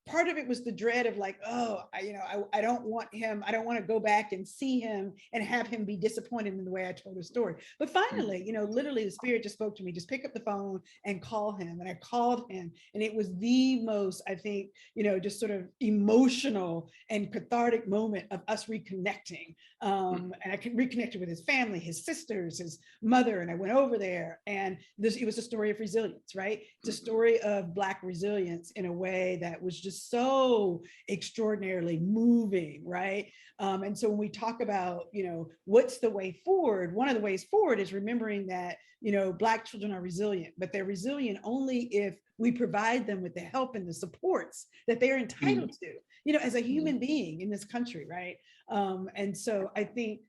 Speaker 2: part of it was the dread of like, I don't want to go back and see him and have him be disappointed in the way I told his story. But finally, literally the Spirit just spoke to me, just pick up the phone and call him. And I called him, and it was the most, I think, just sort of emotional and cathartic moment of us reconnecting. And I reconnected with his family, his sisters, his mother, and I went over there, and it was a story of resilience, right? It's a story of Black resilience in a way that was just so extraordinarily moving, right? And so when we talk about, what's the way forward, one of the ways forward is remembering that, Black children are resilient, but they're resilient only if we provide them with the help and the supports that they're entitled to, as a human being in this country, right? And so I think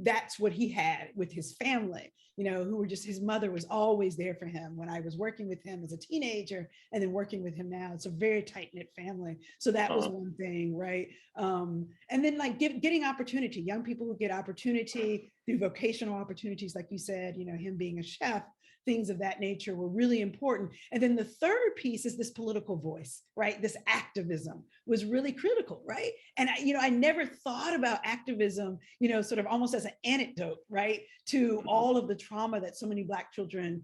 Speaker 2: that's what he had with his family, who were just, his mother was always there for him when I was working with him as a teenager, and then working with him now. It's a very tight-knit family. So that was one thing, right? And then like getting opportunity, young people who get opportunity through vocational opportunities, like you said, him being a chef, things of that nature were really important. And then the third piece is this political voice, right? This activism was really critical, right? And I never thought about activism, sort of almost as an antidote, right, to all of the trauma that so many Black children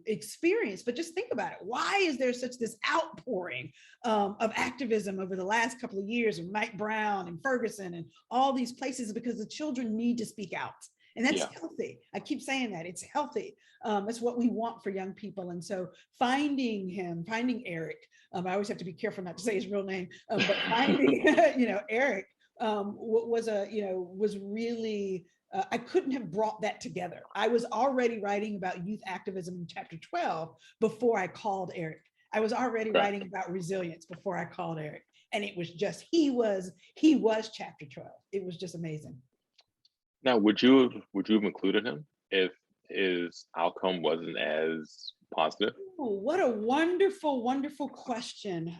Speaker 2: experience. But just think about it. Why is there such this outpouring of activism over the last couple of years, of Mike Brown and Ferguson and all these places? Because the children need to speak out. And that's
Speaker 3: Yeah.
Speaker 2: healthy. I keep saying that it's healthy. It's what we want for young people. And so finding Eric, I always have to be careful not to say his real name, but finding, Eric was really, I couldn't have brought that together. I was already writing about youth activism in chapter 12 before I called Eric. I was already writing about resilience before I called Eric. And it was just, he was chapter 12. It was just amazing.
Speaker 3: Now, would you have included him if his outcome wasn't as positive?
Speaker 2: Oh, what a wonderful, wonderful question.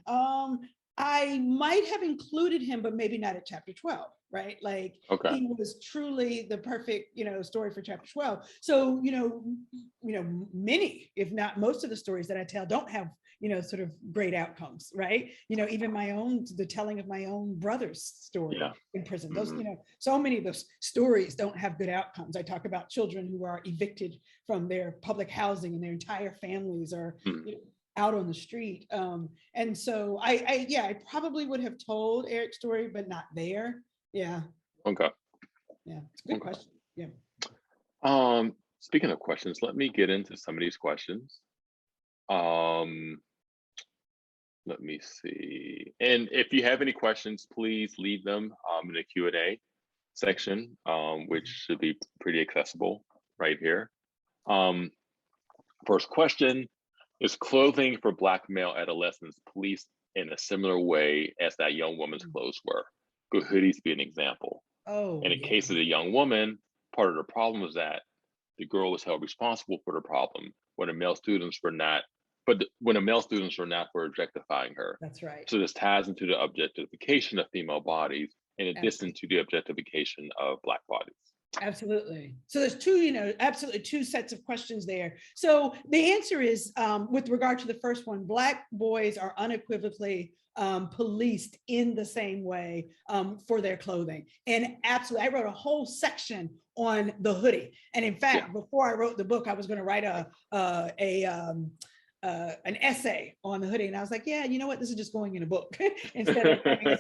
Speaker 2: I might have included him, but maybe not at chapter 12, right? Like he was truly the perfect, story for chapter 12. So, many, if not most of the stories that I tell don't have, sort of great outcomes, right? Even the telling of my own brother's story in prison. Those, so many of those stories don't have good outcomes. I talk about children who are evicted from their public housing and their entire families are out on the street. And so I probably would have told Eric's story, but not there. Yeah.
Speaker 3: Okay.
Speaker 2: Yeah, it's a good question. Yeah.
Speaker 3: Speaking of questions, let me get into some of these questions. Let me see. And if you have any questions, please leave them in the Q&A section, which should be pretty accessible right here. First question, is clothing for Black male adolescents policed in a similar way as that young woman's clothes were? Could hoodies be an example? In the case of the young woman, part of the problem was that the girl was held responsible for the problem when the male students were not, for objectifying her.
Speaker 2: That's right.
Speaker 3: So this ties into the objectification of female bodies in addition to the objectification of Black bodies.
Speaker 2: Absolutely. So there's absolutely two sets of questions there. So the answer is, with regard to the first one, Black boys are unequivocally policed in the same way for their clothing. And absolutely, I wrote a whole section on the hoodie. And in fact, before I wrote the book, I was going to write an essay on the hoodie. And I was like, yeah, you know what? This is just going in a book instead of, right?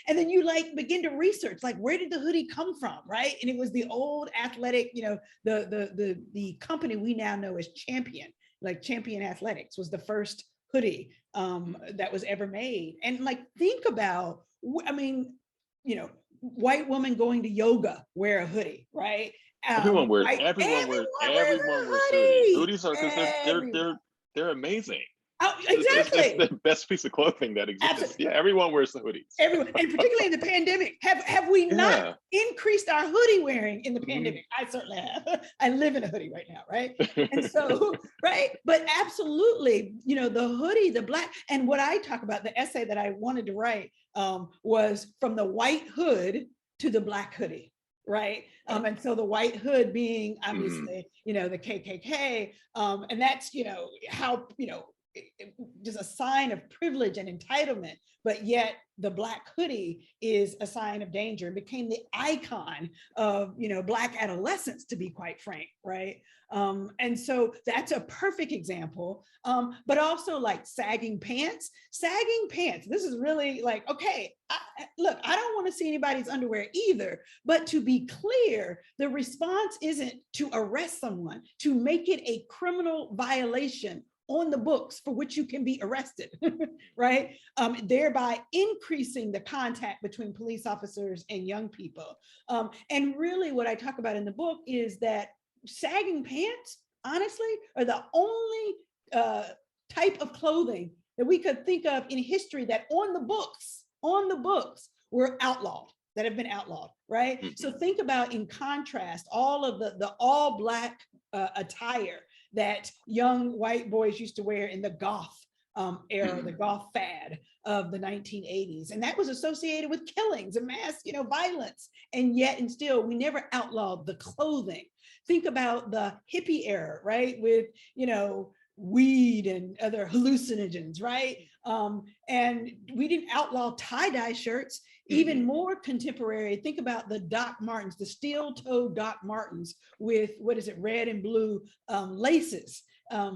Speaker 2: And then you begin to research, where did the hoodie come from, right? And it was the old athletic, the company we now know as Champion, Champion Athletics was the first hoodie that was ever made. And think about, white woman going to yoga, wear a hoodie, right?
Speaker 3: Everyone wears hoodies. Hoodies are, because they're amazing.
Speaker 2: Oh, exactly.
Speaker 3: It's the best piece of clothing that exists. Absolutely. Yeah, everyone wears the hoodies.
Speaker 2: Everyone, and particularly in the pandemic, have we not increased our hoodie wearing in the pandemic? I certainly have. I live in a hoodie right now, right? And so, right, but absolutely, the hoodie, the Black, and what I talk about, the essay that I wanted to write was from the white hood to the Black hoodie. Right. And so the white hood being obviously, the KKK. And that's, how, just a sign of privilege and entitlement, but yet the Black hoodie is a sign of danger and became the icon of, Black adolescents, to be quite frank, right? And so that's a perfect example, but also sagging pants. This is really okay, look, I don't want to see anybody's underwear either, but to be clear, the response isn't to arrest someone, to make it a criminal violation on the books for which you can be arrested, right? Thereby increasing the contact between police officers and young people. And really what I talk about in the book is that sagging pants, honestly, are the only type of clothing that we could think of in history that on the books were outlawed, that have been outlawed, right? Mm-hmm. So think about, in contrast, all of the all Black attire that young white boys used to wear in the goth era, the goth fad of the 1980s. And that was associated with killings and mass, violence. And yet, and still, we never outlawed the clothing. Think about the hippie era, right? With, weed and other hallucinogens, right? And we didn't outlaw tie-dye shirts. Even more contemporary, think about the Doc Martens, the steel-toed Doc Martens with, red and blue laces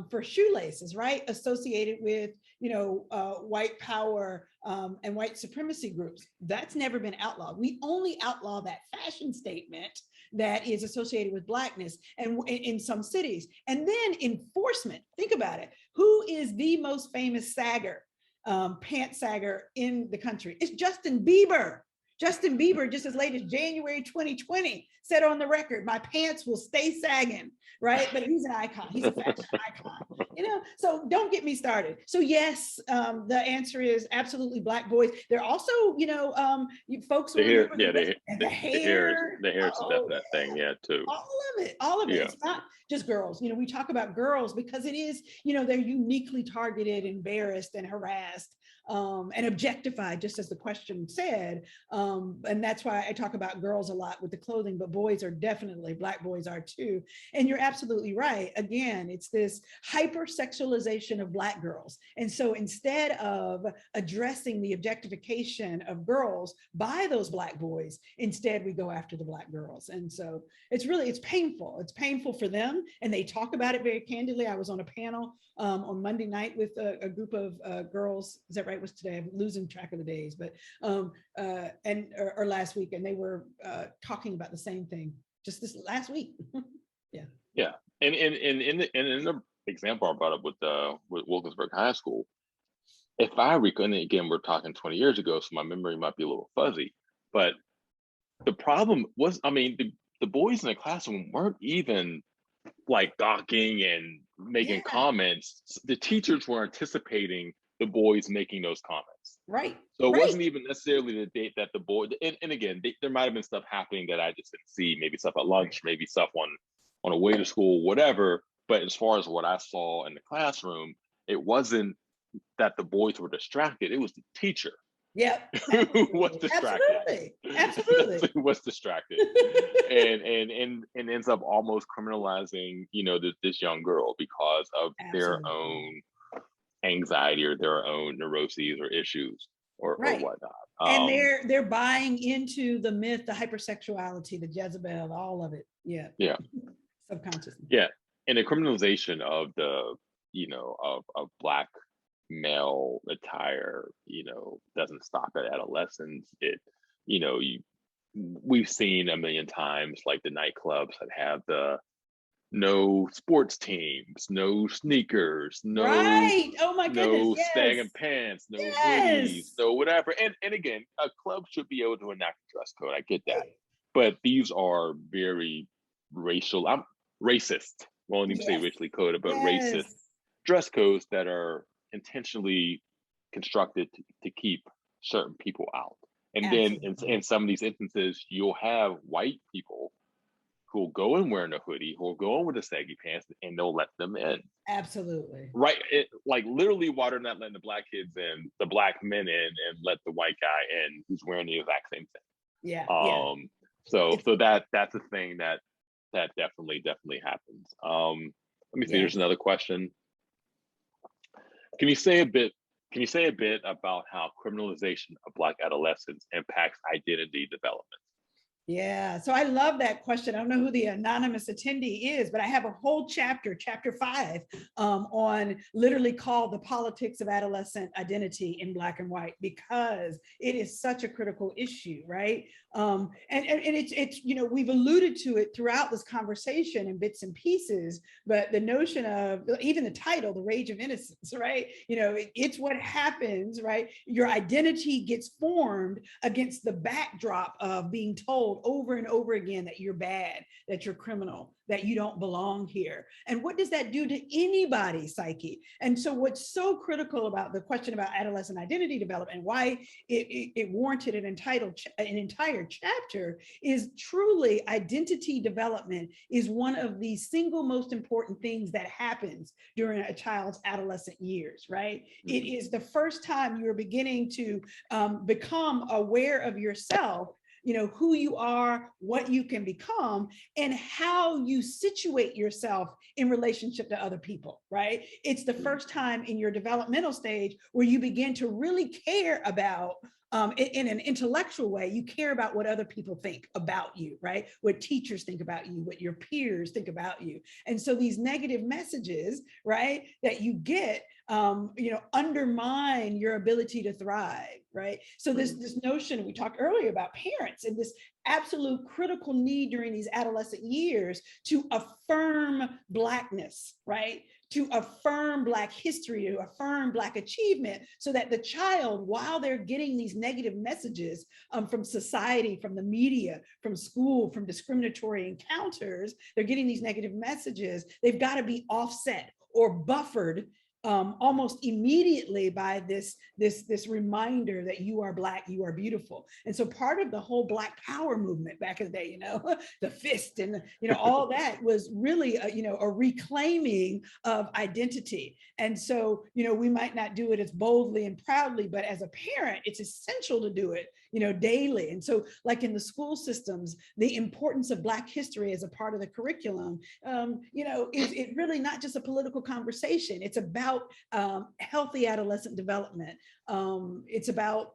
Speaker 2: for shoelaces, right? Associated with, white power and white supremacy groups. That's never been outlawed. We only outlaw that fashion statement that is associated with Blackness and in some cities. And then enforcement, think about it. Who is the most famous sagger, pant sagger in the country? It's Justin Bieber. Justin Bieber, just as late as January 2020, said on the record, my pants will stay sagging, right? But he's an icon. He's a fashion icon, you know? So don't get me started. So yes, the answer is absolutely Black boys. They're also, you know, folks
Speaker 3: The
Speaker 2: who
Speaker 3: hair,
Speaker 2: remember
Speaker 3: yeah,
Speaker 2: the hair.
Speaker 3: the hair's that thing, yeah, too.
Speaker 2: All of it. It's not just girls. You know, we talk about girls because it is, you know, they're uniquely targeted, embarrassed, and harassed. And objectified, just as the question said. And that's why I talk about girls a lot with the clothing, but boys are definitely, Black boys are too. And you're absolutely right. Again, it's this hypersexualization of Black girls. And so instead of addressing the objectification of girls by those Black boys, instead we go after the Black girls. And so it's really, it's painful. It's painful for them. And they talk about it very candidly. I was on a panel on Monday night with a group of girls. Is that right? Was today? I'm losing track of the days, but or last week, and they were talking about the same thing just this last week. Yeah.
Speaker 3: And in the example I brought up with Wilkinsburg High School, if I recall, and again we're talking 20 years ago, so my memory might be a little fuzzy, but the problem was, I mean, the boys in the classroom weren't even like gawking and making comments. The teachers were anticipating the boys making those comments.
Speaker 2: Right.
Speaker 3: So it wasn't even necessarily the date that the boy, and again, there might've been stuff happening that I just didn't see, maybe stuff at lunch, maybe stuff on the way to school, whatever. But as far as what I saw in the classroom, it wasn't that the boys were distracted, it was the teacher.
Speaker 2: Yep.
Speaker 3: Who was distracted.
Speaker 2: Absolutely.
Speaker 3: Who was distracted. and ends up almost criminalizing, you know, this young girl because of their own anxiety or their own neuroses or issues or whatnot.
Speaker 2: And they're buying into the myth, the hypersexuality, the Jezebel, all of it. Yeah.
Speaker 3: Yeah.
Speaker 2: Subconsciously.
Speaker 3: Yeah. And the criminalization of the, you know, of Black male attire, you know, doesn't stop at adolescence. It, you know, we've seen a million times like the nightclubs that have the no sports teams, no sneakers, no
Speaker 2: oh my goodness,
Speaker 3: no sagging pants, no hoodies, no whatever. And again, a club should be able to enact a dress code. I get that, but these are very racist. Won't even say racially coded, but racist dress codes that are intentionally constructed to keep certain people out. And then in some of these instances, you'll have white people who will go in wearing a hoodie, who will go in with the saggy pants, and they'll let them in. Absolutely. Right. Like literally while they're not letting the Black kids in, the Black men in, and let the white guy in who's wearing the exact same thing. Yeah. So that's a thing that definitely happens. Let me see, there's another question. Can you say a bit about how criminalization of Black adolescents impacts identity development?
Speaker 2: Yeah, so I love that question. I don't know who the anonymous attendee is, but I have a whole chapter 5, on literally called The Politics of Adolescent Identity in Black and White, because it is such a critical issue, right? And it's, you know, we've alluded to it throughout this conversation in bits and pieces, but the notion of even the title, The Rage of Innocence, right? You know, it's what happens, right? Your identity gets formed against the backdrop of being told over and over again that you're bad, that you're criminal, that you don't belong here. And what does that do to anybody's psyche? And so what's so critical about the question about adolescent identity development, why it warranted an entire chapter, is truly identity development is one of the single most important things that happens during a child's adolescent years, right? Mm-hmm. It is the first time you're beginning to become aware of yourself, you know, who you are, what you can become, and how you situate yourself in relationship to other people, right? It's the first time in your developmental stage where you begin to really care about in an intellectual way, you care about what other people think about you, right? What teachers think about you, what your peers think about you. And so these negative messages, right, that you get, undermine your ability to thrive, right? So this notion, we talked earlier about parents and this absolute critical need during these adolescent years to affirm Blackness, right? To affirm Black history, to affirm Black achievement, so that the child, while they're getting these negative messages from society, from the media, from school, from discriminatory encounters, they're getting these negative messages, they've got to be offset or buffered almost immediately by this reminder that you are Black, you are beautiful. And so part of the whole Black power movement back in the day, the fist and all that was really a reclaiming of identity. And so we might not do it as boldly and proudly, but as a parent, it's essential to do it daily. And so like in the school systems, the importance of Black history as a part of the curriculum, is it really not just a political conversation. It's about healthy adolescent development. It's about,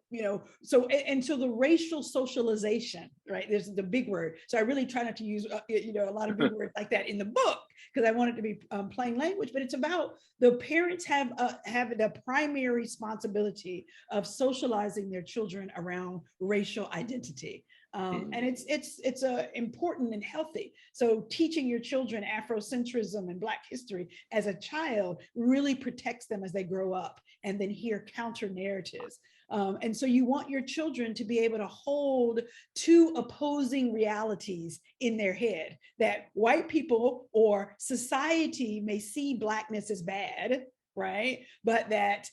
Speaker 2: so the racial socialization, right? There's the big word. So I really try not to use, a lot of big words like that in the book, because I want it to be plain language, but it's about the parents have the primary responsibility of socializing their children around racial identity. And it's important and healthy. So teaching your children Afrocentrism and Black history as a child really protects them as they grow up and then hear counter narratives. And so you want your children to be able to hold two opposing realities in their head, that white people or society may see Blackness as bad, right? But that,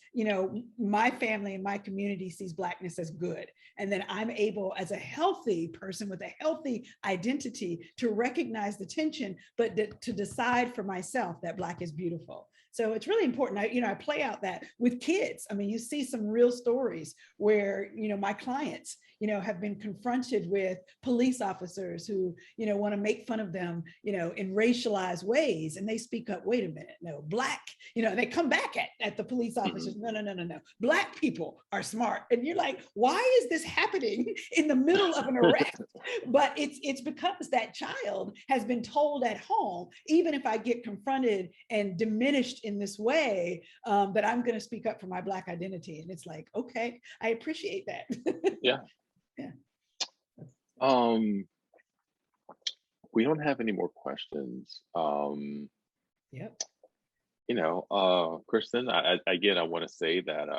Speaker 2: my family and my community sees Blackness as good. And then I'm able, as a healthy person with a healthy identity, to recognize the tension, but to decide for myself that Black is beautiful. So it's really important. I play out that with kids. I mean, you see some real stories where, my clients, have been confronted with police officers who, want to make fun of them, in racialized ways. And they speak up, wait a minute, no, Black, they come back at the police officers. No. Black people are smart. And you're like, why is this happening in the middle of an arrest? But it's because that child has been told at home, even if I get confronted and diminished in this way, that I'm going to speak up for my Black identity. And it's like, okay, I appreciate that.
Speaker 3: Yeah. We don't have any more questions.
Speaker 2: Yep.
Speaker 3: Kristin, I want to say that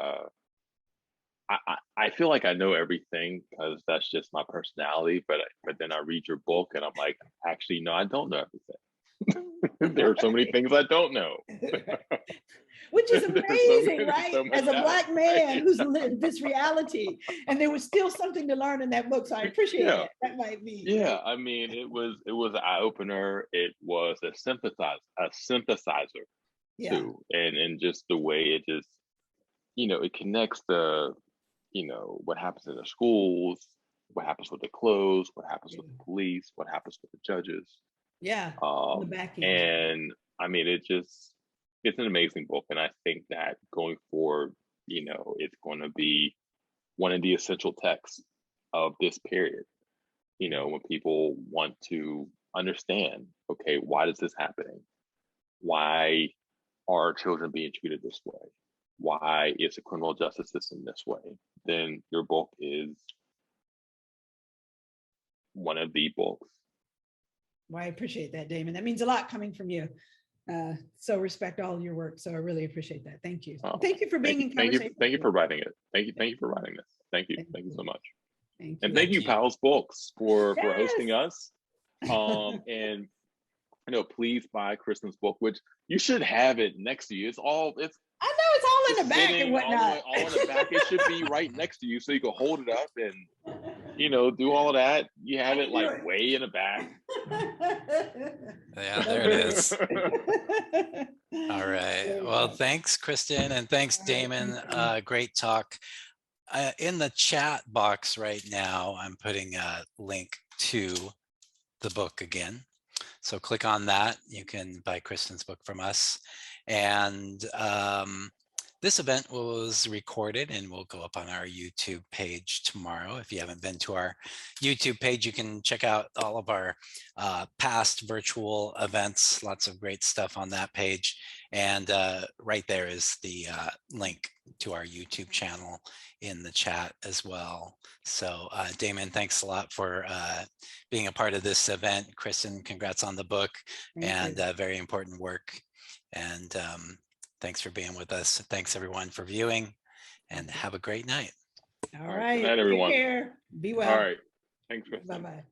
Speaker 3: I feel like I know everything because that's just my personality, but then I read your book and I'm like, actually, no, I don't know everything. There are so many things I don't know.
Speaker 2: Which is amazing, right? As a Black man who's lived this reality, and there was still something to learn in that book. So I appreciate that. That might be.
Speaker 3: Yeah, right? I mean, it was an eye opener. It was a synthesizer too, and just the way it just, it connects the, what happens in the schools, what happens with the clothes, what happens with the police, what happens with the judges.
Speaker 2: Yeah. On the back end.
Speaker 3: And I mean, it's an amazing book. And I think that going forward, it's going to be one of the essential texts of this period, when people want to understand, okay, why is this happening? Why are children being treated this way? Why is the criminal justice system this way? Then your book is one of the books.
Speaker 2: Well, I appreciate that, Damon. That means a lot coming from you. So respect all of your work. So I really appreciate that. Thank you. Thank you for being in conversation.
Speaker 3: Thank you for writing it. Thank you for writing this. Thank you so much.
Speaker 2: Thank
Speaker 3: you. And Powell's Books for hosting us. And please buy Kristin's book, which you should have it next to you.
Speaker 2: I know it's all in the back and whatnot.
Speaker 3: All in the back. It should be right next to you so you can hold it up and do all of that. You have it like way in the back.
Speaker 1: Yeah, there it is. All right. Well, thanks, Kristin, and thanks, Damon. Great talk. In the chat box right now, I'm putting a link to the book again. So click on that. You can buy Kristin's book from us. And This event was recorded and will go up on our YouTube page tomorrow. If you haven't been to our YouTube page, you can check out all of our past virtual events. Lots of great stuff on that page. And right there is the link to our YouTube channel in the chat as well. So Damon, thanks a lot for being a part of this event. Kristin, congrats on the book.
Speaker 2: Thank you.
Speaker 1: Very important work. And thanks for being with us. Thanks everyone for viewing, and have a great night.
Speaker 2: All right.
Speaker 3: Good night, everyone.
Speaker 2: Take care. Be well.
Speaker 3: All right. Thanks, Kristin.
Speaker 2: Bye-bye.